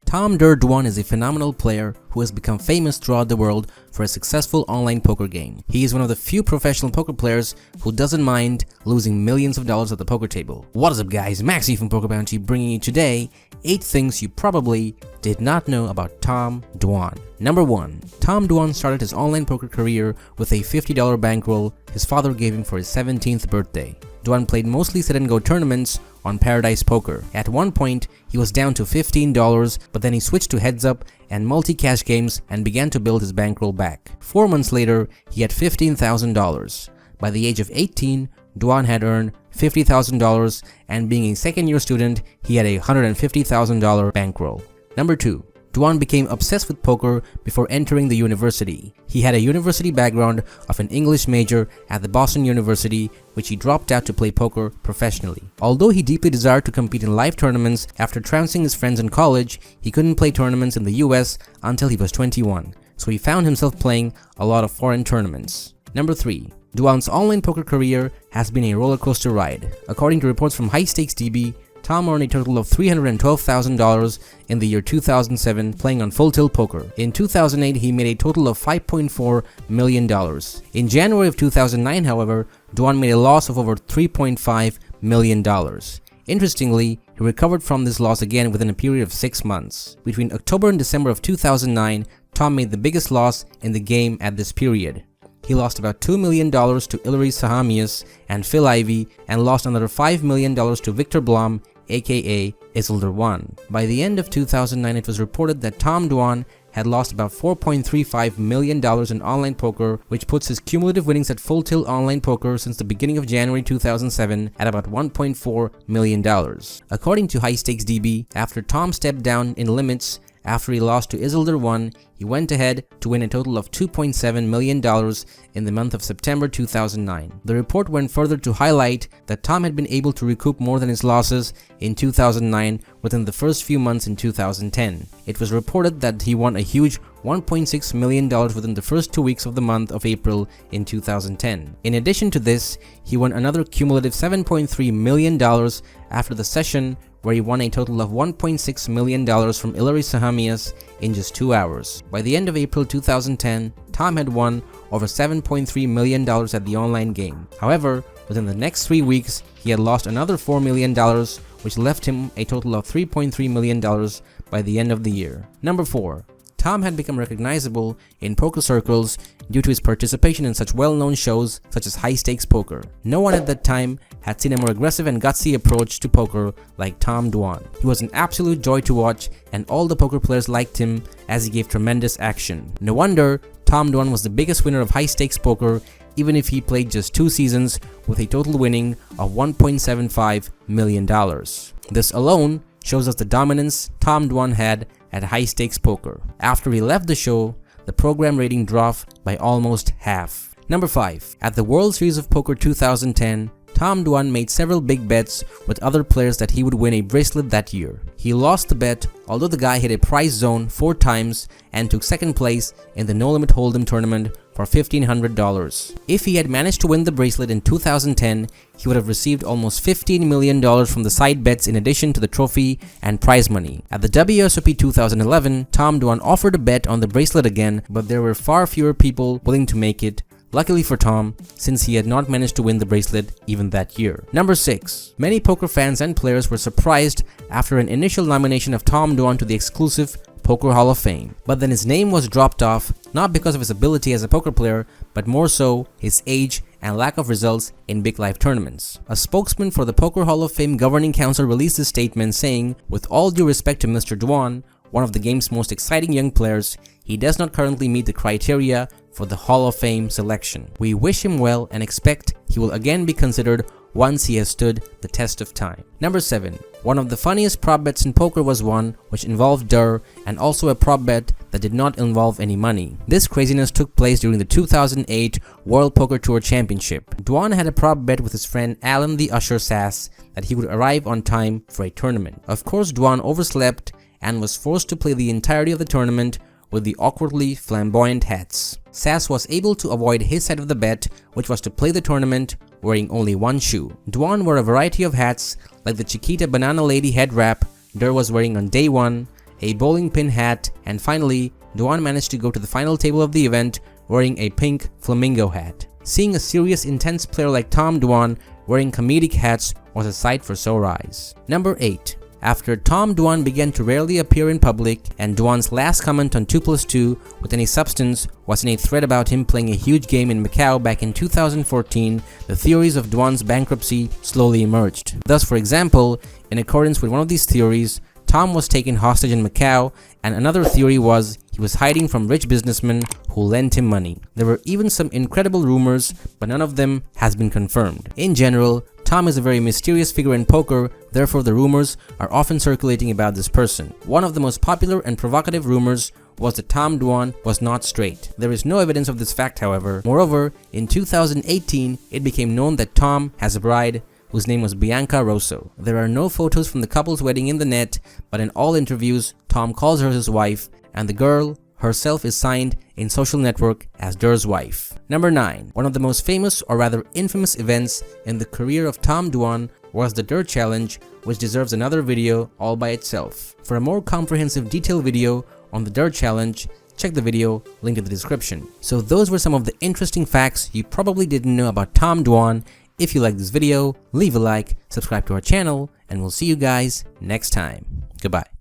Tom Dwan is a phenomenal player who has become famous throughout the world for a successful online poker game. He is one of the few professional poker players who doesn't mind losing millions of dollars at the poker table. What is up guys, Maxi from Poker Bounty bringing you today 8 things you probably did not know about Tom Dwan. Number 1. Tom Dwan started his online poker career with a $50 bankroll his father gave him for his 17th birthday. Dwan played mostly sit-and-go tournaments on Paradise Poker. At one point, he was down to $15, but then he switched to heads-up and multi-cash games and began to build his bankroll back. 4 months later, he had $15,000. By the age of 18, Dwan had earned $50,000, and being a second-year student, he had a $150,000 bankroll. Number 2. Dwan became obsessed with poker before entering the university. He had a university background of an English major at the Boston University, which he dropped out to play poker professionally. Although he deeply desired to compete in live tournaments after trouncing his friends in college, he couldn't play tournaments in the US until he was 21, so he found himself playing a lot of foreign tournaments. Number 3. Dwan's online poker career has been a roller coaster ride. According to reports from Highstakes DB, Tom earned a total of $312,000 in the year 2007 playing on Full Tilt Poker. In 2008, he made a total of $5.4 million. In January of 2009, however, Dwan made a loss of over $3.5 million. Interestingly, he recovered from this loss again within a period of 6 months. Between October and December of 2009, Tom made the biggest loss in the game at this period. He lost about $2 million to Ilary Sahamias and Phil Ivey and lost another $5 million to Victor Blom, aka Isildur 1. By the end of 2009, it was reported that Tom Dwan had lost about $4.35 million in online poker, which puts his cumulative winnings at Full Tilt online poker since the beginning of January 2007 at about $1.4 million. According to Highstakes DB, after Tom stepped down in limits after he lost to Isildur 1, he went ahead to win a total of $2.7 million in the month of September 2009. The report went further to highlight that Tom had been able to recoup more than his losses in 2009 within the first few months in 2010. It was reported that he won a huge $1.6 million within the first 2 weeks of the month of April in 2010. In addition to this, he won another cumulative $7.3 million after the session, where he won a total of $1.6 million from Ilary Sahamias in just 2 hours. By the end of April 2010, Tom had won over $7.3 million at the online game. However, within the next 3 weeks, he had lost another $4 million, which left him a total of $3.3 million by the end of the year. Number 4. Tom had become recognizable in poker circles due to his participation in such well-known shows such as Highstakes Poker. No one at that time had seen a more aggressive and gutsy approach to poker like Tom Dwan. He was an absolute joy to watch, and all the poker players liked him as he gave tremendous action. No wonder Tom Dwan was the biggest winner of Highstakes Poker, even if he played just 2 seasons with a total winning of $1.75 million. This alone shows us the dominance Tom Dwan had at Highstakes Poker. After he left the show, the program rating dropped by almost half. Number 5. At the World Series of Poker 2010, Tom Dwan made several big bets with other players that he would win a bracelet that year. He lost the bet, although the guy hit a prize zone 4 times and took second place in the No Limit Hold'em tournament for $1,500. If he had managed to win the bracelet in 2010, he would have received almost $15 million from the side bets in addition to the trophy and prize money. At the WSOP 2011, Tom Dwan offered a bet on the bracelet again, but there were far fewer people willing to make it. Luckily for Tom, since he had not managed to win the bracelet even that year. Number 6. Many poker fans and players were surprised after an initial nomination of Tom Dwan to the exclusive Poker Hall of Fame. But then his name was dropped off, not because of his ability as a poker player, but more so his age and lack of results in big live tournaments. A spokesman for the Poker Hall of Fame Governing Council released a statement saying, "With all due respect to Mr. Dwan, one of the game's most exciting young players, he does not currently meet the criteria for the Hall of Fame selection. We wish him well and expect he will again be considered once he has stood the test of time." Number 7. One of the funniest prop bets in poker was one which involved durrrr, and also a prop bet that did not involve any money. This craziness took place during the 2008 World Poker Tour Championship. Dwan had a prop bet with his friend Alan the Usher Sass that he would arrive on time for a tournament. Of course, Dwan overslept and was forced to play the entirety of the tournament with the awkwardly flamboyant hats. Sass was able to avoid his side of the bet, which was to play the tournament wearing only one shoe. Dwan wore a variety of hats like the Chiquita Banana Lady head wrap Durr was wearing on day 1, a bowling pin hat, and finally, Dwan managed to go to the final table of the event wearing a pink flamingo hat. Seeing a serious, intense player like Tom Dwan wearing comedic hats was a sight for sore eyes. Number 8. After Tom Dwan began to rarely appear in public, and Dwan's last comment on 2+2 with any substance was in a thread about him playing a huge game in Macau back in 2014, the theories of Dwan's bankruptcy slowly emerged. Thus, for example, in accordance with one of these theories, Tom was taken hostage in Macau, and another theory was he was hiding from rich businessmen who lent him money. There were even some incredible rumors, but none of them has been confirmed. In general, Tom is a very mysterious figure in poker, therefore the rumors are often circulating about this person. One of the most popular and provocative rumors was that Tom Dwan was not straight. There is no evidence of this fact, however. Moreover, in 2018, it became known that Tom has a bride whose name was Bianca Rosso. There are no photos from the couple's wedding in the net, but in all interviews, Tom calls her his wife, and the girl herself is signed in social network as Durr's wife. Number 9. One of the most famous, or rather infamous, events in the career of Tom Dwan was the Durrr Challenge, which deserves another video all by itself. For a more comprehensive detailed video on the Durrr Challenge, check the video linked in the description. So those were some of the interesting facts you probably didn't know about Tom Dwan. If you like this video, leave a like, subscribe to our channel, and we'll see you guys next time. Goodbye.